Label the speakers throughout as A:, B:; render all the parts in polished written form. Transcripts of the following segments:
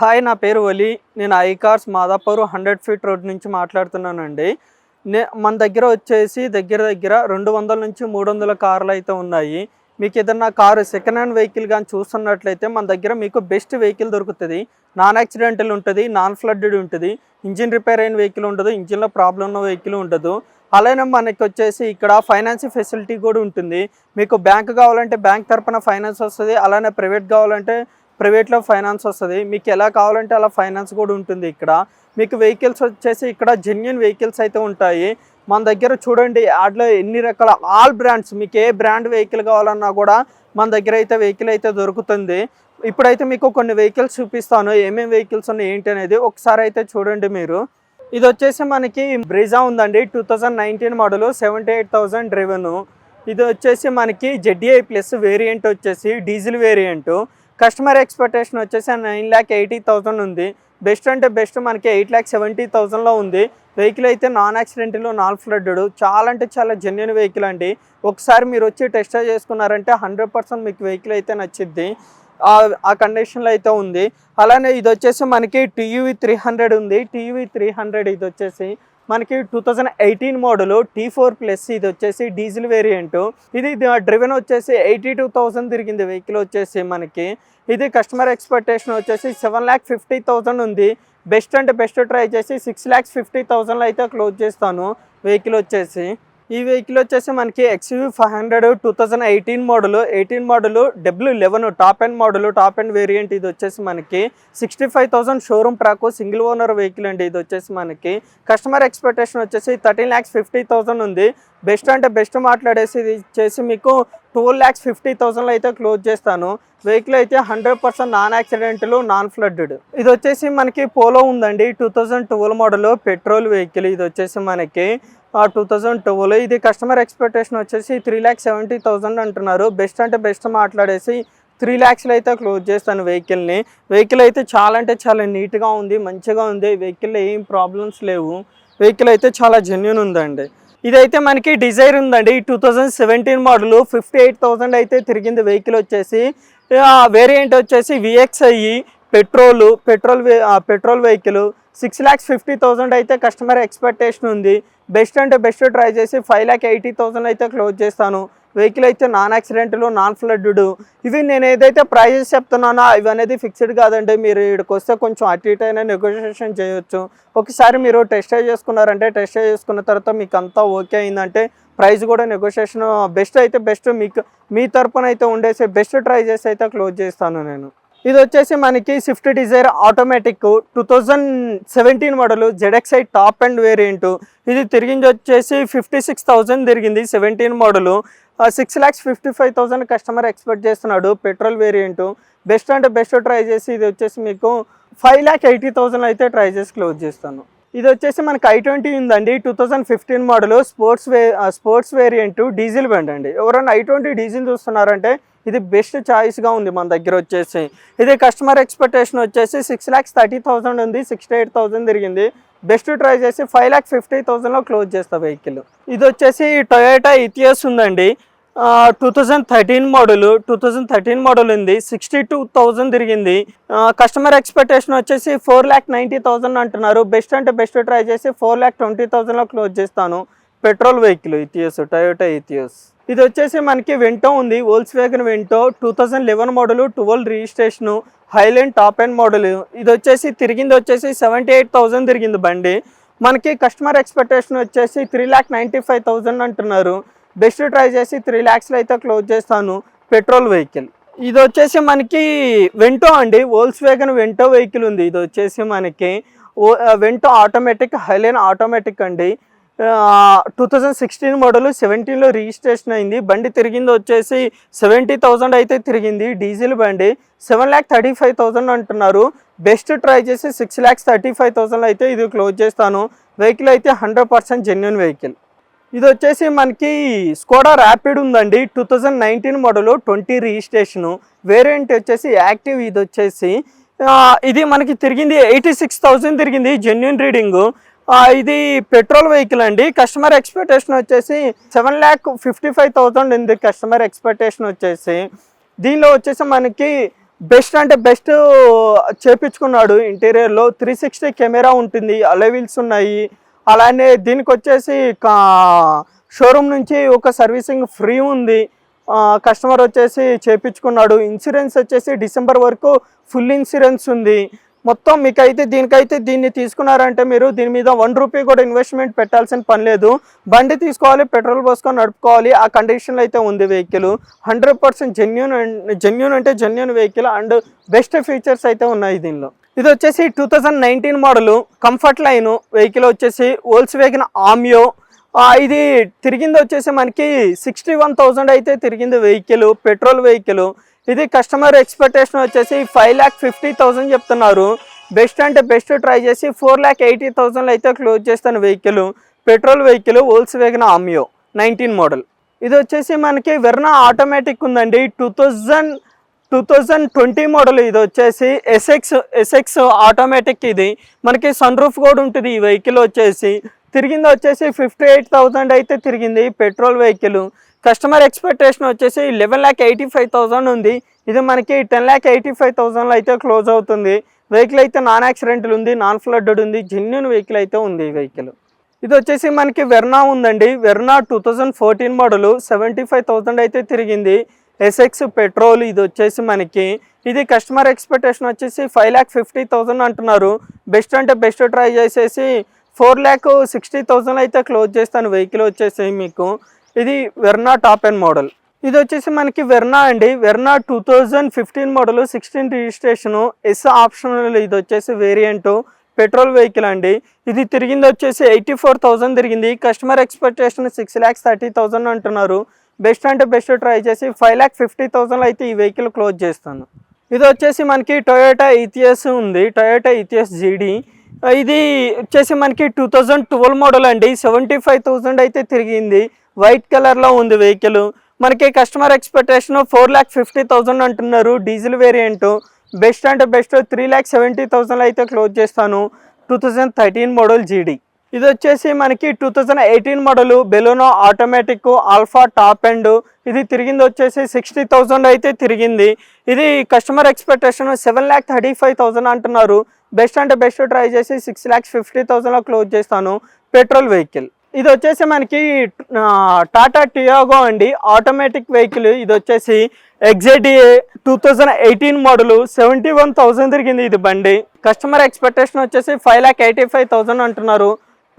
A: Hi, నా పేరు వలి. నేను ఐకార్స్ మాదాపూర్ 100 ఫీట్ రోడ్ నుంచి మాట్లాడుతున్నానండి. మన దగ్గర వచ్చేసి దగ్గర 200 నుంచి 300 కార్లు అయితే ఉన్నాయి. మీకు ఏదన్నా కారు సెకండ్ హ్యాండ్ వెహికల్ కానీ చూస్తున్నట్లయితే మన దగ్గర మీకు బెస్ట్ వెహికల్ దొరుకుతుంది. నాన్ యాక్సిడెంటల్ ఉంటుంది, నాన్ ఫ్లడ్డెడ్ ఉంటుంది, ఇంజిన్ రిపేర్ అయిన వెహికల్ ఉండదు, ఇంజిన్లో ప్రాబ్లం ఉన్న వెహికల్ ఉండదు. అలానే మనకి వచ్చేసి ఇక్కడ ఫైనాన్స్ ఫెసిలిటీ కూడా ఉంటుంది. మీకు బ్యాంక్ కావాలంటే బ్యాంక్ తరపున ఫైనాన్స్ వస్తుంది, అలానే ప్రైవేట్ కావాలంటే ప్రైవేట్లో ఫైనాన్స్ వస్తుంది. మీకు ఎలా కావాలంటే అలా ఫైనాన్స్ కూడా ఉంటుంది. ఇక్కడ మీకు వెహికల్స్ వచ్చేసి ఇక్కడ జెన్యూన్ వెహికల్స్ అయితే ఉంటాయి. మన దగ్గర చూడండి యాడ్లో ఎన్ని రకాల ఆల్ బ్రాండ్స్, మీకు ఏ బ్రాండ్ వెహికల్ కావాలన్నా కూడా మన దగ్గర అయితే వెహికల్ అయితే దొరుకుతుంది. ఇప్పుడైతే మీకు కొన్ని వెహికల్స్ చూపిస్తాను, ఏమేమి వెహికల్స్ ఉన్నాయి ఏంటి అనేది ఒకసారి అయితే చూడండి మీరు. ఇది వచ్చేసి మనకి బ్రిజా ఉందండి, 2019 మోడల్, 78,000 డ్రివెన్. ఇది వచ్చేసి మనకి ZDI ప్లస్ వేరియంట్ వచ్చేసి డీజిల్ వేరియంట్. కస్టమర్ ఎక్స్పెక్టేషన్ వచ్చేసి 9,80,000 ఉంది. బెస్ట్ అంటే బెస్ట్ మనకి 8,70,000లో ఉంది. వెహికల్ అయితే నాన్ యాక్సిడెంటల్, నాన్ ఫ్లడ్డెడ్, చాలా అంటే చాలా జెన్యూన్ వెహికల్ అండి. ఒకసారి మీరు వచ్చి టెస్ట్ చేసుకున్నారంటే 100% మీకు వెహికల్ అయితే నచ్చిద్ది. ఆ కండిషన్లో అయితే ఉంది. అలానే ఇది వచ్చేసి మనకి TUV 300 ఉంది. TUV 300 ఇది వచ్చేసి మనకి 2018 మోడల్ T4 ప్లస్. ఇది వచ్చేసి డీజిల్ వేరియంట్. ఇది డ్రివెన్ వచ్చేసి 82,000 తిరిగింది వెహికల్ వచ్చేసి మనకి. ఇది కస్టమర్ ఎక్స్పెక్టేషన్ వచ్చేసి 7,50,000 ఉంది. బెస్ట్ అంటే బెస్ట్ ట్రై చేసి 6,50,000లో అయితే క్లోజ్ చేస్తాను వెహికల్ వచ్చేసి. ఈ వెహికల్ వచ్చేసి మనకి XUV 500 2018 model, 18 model, W11 top end model, top end variant. ఇది వచ్చేసి మనకి 65,000 showroom track, single owner vehicle అండి. ఇది వచ్చేసి మనకి కస్టమర్ ఎక్స్పెక్టేషన్ వచ్చేసి 13,50,000 ఉంది. బెస్ట్ అంటే బెస్ట్ మాట్లాడేసి ఇది వచ్చేసి మీకు 12,50,000లో అయితే క్లోజ్ చేస్తాను. వెహికల్ అయితే 100% నాన్ యాక్సిడెంటల్, నాన్ ఫ్లడ్డెడ్. ఇది వచ్చేసి మనకి పోలో ఉందండి, 2012 మోడల్, పెట్రోల్ వెహికల్. ఇది వచ్చేసి మనకి 2012. ఇది కస్టమర్ ఎక్స్పెక్టేషన్ వచ్చేసి 3,70,000 అంటున్నారు. బెస్ట్ అంటే బెస్ట్ మాట్లాడేసి 3 lakhsలో అయితే క్లోజ్ చేస్తాను వెహికల్ని. వెహికల్ అయితే చాలా అంటే చాలా నీట్గా ఉంది, మంచిగా ఉంది. వెహికల్లో ఏం ప్రాబ్లమ్స్ లేవు. వెహికల్ అయితే చాలా జెన్యూన్ ఉందండి. ఇదైతే మనకి డిజైర్ ఉందండి, 2017 మోడల్, 58,000 అయితే తిరిగింది వెహికల్ వచ్చేసి. వేరియంట్ వచ్చేసి VXI పెట్రోల్ వెహికల్. 6,50,000 అయితే కస్టమర్ ఎక్స్పెక్టేషన్ ఉంది. బెస్ట్ అంటే బెస్ట్ ట్రై చేసి 5,80,000 అయితే క్లోజ్ చేస్తాను. వెహికల్ అయితే నాన్ యాక్సిడెంటల్, నాన్ ఫ్లడ్డెడ్. ఇవి నేను ఏదైతే ప్రైజెస్ చెప్తున్నానో ఇవి అనేది ఫిక్స్డ్ కాదండి. మీరు ఇక్కడికి వస్తే కొంచెం అటు ఇటు అయినా నెగోషియేషన్ చేయొచ్చు. ఒకసారి మీరు టెస్ట్ చేసుకున్నారంటే టెస్ట్ చేసుకున్న తర్వాత మీకు అంతా ఓకే అయిందంటే ప్రైస్ కూడా నెగోషియేషన్ బెస్ట్ అయితే బెస్ట్ మీకు మీ తరపున అయితే ఉండేసి బెస్ట్ ట్రై చేసి అయితే క్లోజ్ చేస్తాను నేను. ఇది వచ్చేసి మనకి Swift Dzire automatic, 2017 model, ZXi top and variant. ఇది తిరిగింది వచ్చేసి 56,000 తిరిగింది. 17 మోడల్, 6,55,000 కస్టమర్ ఎక్స్పెక్ట్ చేస్తున్నాడు. Petrol variant. బెస్ట్ అంటే బెస్ట్ ట్రై చేసి ఇది వచ్చేసి మీకు 5,80,000 అయితే ట్రై చేసి క్లోజ్ చేస్తాను. ఇది వచ్చేసి మనకి I20 ఉందండి, 2015 మోడల్, స్పోర్ట్స్ వేరియంట్, డీజిల్ బండి అండి. ఎవరైనా I20 డీజిల్ చూస్తున్నారంటే ఇది బెస్ట్ చాయిస్గా ఉంది మన దగ్గర వచ్చేసి. ఇది కస్టమర్ ఎక్స్పెక్టేషన్ వచ్చేసి 6,30,000 ఉంది. 68,000 తిరిగింది. బెస్ట్ ట్రై చేసి 5,50,000లో క్లోజ్ చేస్తా వెహికల్. ఇది వచ్చేసి టొయోటా ఇథియోస్ ఉందండి, 2013 మోడల్ ఉంది. 62,000 తిరిగింది. కస్టమర్ ఎక్స్పెక్టేషన్ వచ్చేసి 4,90,000 అంటున్నారు. బెస్ట్ అంటే బెస్ట్ ట్రై చేసి 4,20,000లో క్లోజ్ చేస్తాను. Petrol vehicle Etios, Toyota Etios. ఇది వచ్చేసి మనకి వెంటో ఉంది, Volkswagen Vento, 2011 model, 12 registration, highline top end model. ఇది వచ్చేసి తిరిగింది వచ్చేసి 78,000 తిరిగింది బండి. మనకి కస్టమర్ ఎక్స్పెక్టేషన్ వచ్చేసి 3,95,000 అంటున్నారు. బెస్ట్ ట్రై చేసి 3 lakhsలో అయితే క్లోజ్ చేస్తాను. Petrol vehicle. ఇది వచ్చేసి మనకి వెంటో అండి, వోల్క్స్వాగన్ వెంటో వెహికల్ ఉంది. ఇది వచ్చేసి మనకి వెంటో ఆటోమేటిక్, హైలైన్ ఆటోమేటిక్ అండి. 2016 మోడల్, 17లో రిజిస్ట్రేషన్ అయింది. బండి తిరిగింది వచ్చేసి 70,000 అయితే తిరిగింది. డీజిల్ బండి. 7,35,000 అంటున్నారు. బెస్ట్ ట్రై చేసి 6,35,000 అయితే ఇది క్లోజ్ చేస్తాను. వెహికల్ అయితే 100% జెన్యూన్ వెహికల్. ఇది వచ్చేసి మనకి స్కోడా ర్యాపిడ్ ఉందండి, 2019 మోడల్, 20 రిజిస్ట్రేషను, వేరియంట్ వచ్చేసి యాక్టివ్. ఇది వచ్చేసి ఇది మనకి తిరిగింది 86,000 తిరిగింది, జెన్యూన్ రీడింగు. ఇది పెట్రోల్ వెహికల్ అండి. కస్టమర్ ఎక్స్పెక్టేషన్ వచ్చేసి 7,55,000 ఉంది కస్టమర్ ఎక్స్పెక్టేషన్ వచ్చేసి. దీనిలో వచ్చేసి మనకి బెస్ట్ అంటే బెస్ట్ చేపించుకున్నాడు. ఇంటీరియర్లో 360 కెమెరా ఉంటుంది, అలవిల్స్ ఉన్నాయి. అలానే దీనికి వచ్చేసి షోరూమ్ నుంచి ఒక సర్వీసింగ్ ఫ్రీ ఉంది. కస్టమర్ వచ్చేసి చేపించుకున్నాడు. ఇన్సూరెన్స్ వచ్చేసి డిసెంబర్ వరకు ఫుల్ ఇన్సూరెన్స్ ఉంది. మొత్తం మీకైతే దీన్ని తీసుకున్నారంటే మీరు దీని మీద 1 రూపీ కూడా ఇన్వెస్ట్మెంట్ పెట్టాల్సిన పని లేదు. బండి తీసుకోవాలి, పెట్రోల్ పోసుకొని నడుపుకోవాలి, ఆ కండిషన్లో అయితే ఉంది వెహికల్. 100% జెన్యూన్ అంటే genuine vehicle and best features అయితే ఉన్నాయి దీనిలో. ఇది వచ్చేసి 2019 మోడలు కంఫర్ట్ లైన్ వెహికల్ వచ్చేసి వోల్క్స్వాగన్ ఆమియో. ఇది తిరిగింది వచ్చేసి మనకి 61,000 అయితే తిరిగింది వెహికల్, పెట్రోల్ వెహికల్. ఇది కస్టమర్ ఎక్స్పెక్టేషన్ వచ్చేసి 5,50,000 చెప్తున్నారు. బెస్ట్ అంటే బెస్ట్ ట్రై చేసి 4,80,000 అయితే క్లోజ్ చేస్తాను vehicle. Petrol vehicle Volkswagen Ameo 19 model. ఇది వచ్చేసి మనకి వెర్నా ఆటోమేటిక్ ఉందండి. 2020 మోడల్. ఇది వచ్చేసి ఎస్ఎక్స్ ఆటోమేటిక్. ఇది మనకి సన్ రూఫ్ కూడా ఉంటుంది. ఈ వెహికల్ వచ్చేసి తిరిగింది వచ్చేసి 58,000 అయితే తిరిగింది, పెట్రోల్ వెహికల్. కస్టమర్ ఎక్స్పెక్టేషన్ వచ్చేసి 11,85,000 ఉంది. ఇది మనకి 10,85,000 అయితే క్లోజ్ అవుతుంది. వెహికల్ అయితే నాన్ యాక్సిడెంటల్ ఉంది, నాన్ ఫ్లడ్డెడ్ ఉంది, జెన్యూన్ వెహికల్ అయితే ఉంది ఈ వెహికల్. ఇది వచ్చేసి మనకి వెర్నా ఉందండి. వెర్నా 2014 మోడలు 75,000 అయితే తిరిగింది, ఎస్ఎక్స్ పెట్రోల్. ఇది వచ్చేసి మనకి ఇది కస్టమర్ ఎక్స్పెక్టేషన్ వచ్చేసి 5,50,000 అంటున్నారు. బెస్ట్ అంటే బెస్ట్ ట్రై చేసేసి 4,60,000 అయితే క్లోజ్ చేస్తాను వెహికల్ వచ్చేసి మీకు. ఇది వెర్నా టాప్ ఎండ్ మోడల్. ఇది వచ్చేసి మనకి వెర్నా అండి. Verna 2015 model, 16 registration, S optional. ఇది వచ్చేసి వేరియంటు, పెట్రోల్ వెహికల్ అండి. ఇది తిరిగింది వచ్చేసి 84,000 తిరిగింది. కస్టమర్ ఎక్స్పెక్టేషన్ 6,30,000 అంటున్నారు. బెస్ట్ అంటే బెస్ట్ ట్రై చేసి 5,50,000 అయితే ఈ వెహికల్ క్లోజ్ చేస్తాను. ఇది వచ్చేసి మనకి టొయోటా ఈథియస్ ఉంది, టొయోటా ఈథియస్ జీడీ. ఇది వచ్చేసి మనకి 2012 మోడల్ అండి. 75,000 అయితే తిరిగింది, వైట్ కలర్లో ఉంది వెహికల్. మనకి కస్టమర్ ఎక్స్పెక్టేషన్ 4,50,000 అంటున్నారు, డీజిల్ వేరియంట్. బెస్ట్ అంటే బెస్ట్ 3,70,000 అయితే క్లోజ్ చేస్తాను. 2013 మోడల్ జీడీ. ఇది వచ్చేసి మనకి 2018 model Baleno automatic alpha top end. ఇది తిరిగింది వచ్చేసి 60,000 అయితే తిరిగింది. ఇది కస్టమర్ ఎక్స్పెక్టేషన్ 7,35,000 అంటున్నారు. బెస్ట్ అంటే బెస్ట్ ట్రై చేసి 6,50,000 క్లోజ్ చేస్తాను, పెట్రోల్ వెహికల్. ఇది వచ్చేసి మనకి టాటా టియాగో అండి, ఆటోమేటిక్ వెహికల్. ఇది వచ్చేసి ఎగ్జైటిఏ 2018 మోడలు 71,000 తిరిగింది ఇది బండి. కస్టమర్ ఎక్స్పెక్టేషన్ వచ్చేసి 5,85,000 అంటున్నారు,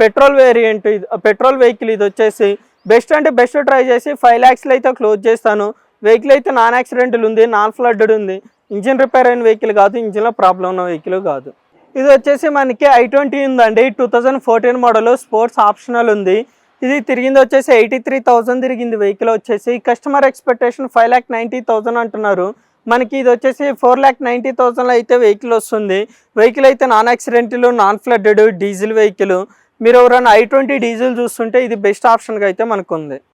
A: పెట్రోల్ వేరియంట్. Petrol vehicle. ఇది వచ్చేసి బెస్ట్ అంటే బెస్ట్ ట్రై చేసి 5 lakhs అయితే క్లోజ్ చేస్తాను. వెహికల్ అయితే నాన్ యాక్సిడెంటల్ ఉంది, నాన్ ఫ్లడ్డెడ్ ఉంది, ఇంజిన్ రిపేర్ అయిన వెహికల్ కాదు, ఇంజిన్లో ప్రాబ్లం ఉన్న వెహికల్ కాదు. ఇది వచ్చేసి మనకి i20 ఉందండి. 2014 మోడల్, స్పోర్ట్స్ ఆప్షనల్ ఉంది. ఇది తిరిగింది వచ్చేసి 83,000 తిరిగింది వెహికల్ వచ్చేసి. కస్టమర్ ఎక్స్పెక్టేషన్ 5,90,000 అంటున్నారు. మనకి ఇది వచ్చేసి 4,90,000 అయితే వెహికల్ వస్తుంది. వెహికల్ అయితే non accidental, non flooded, diesel vehicle. మీరు ఎవరైనా i20 డీజిల్ చూస్తుంటే ఇది బెస్ట్ ఆప్షన్గా అయితే మనకు ఉంది.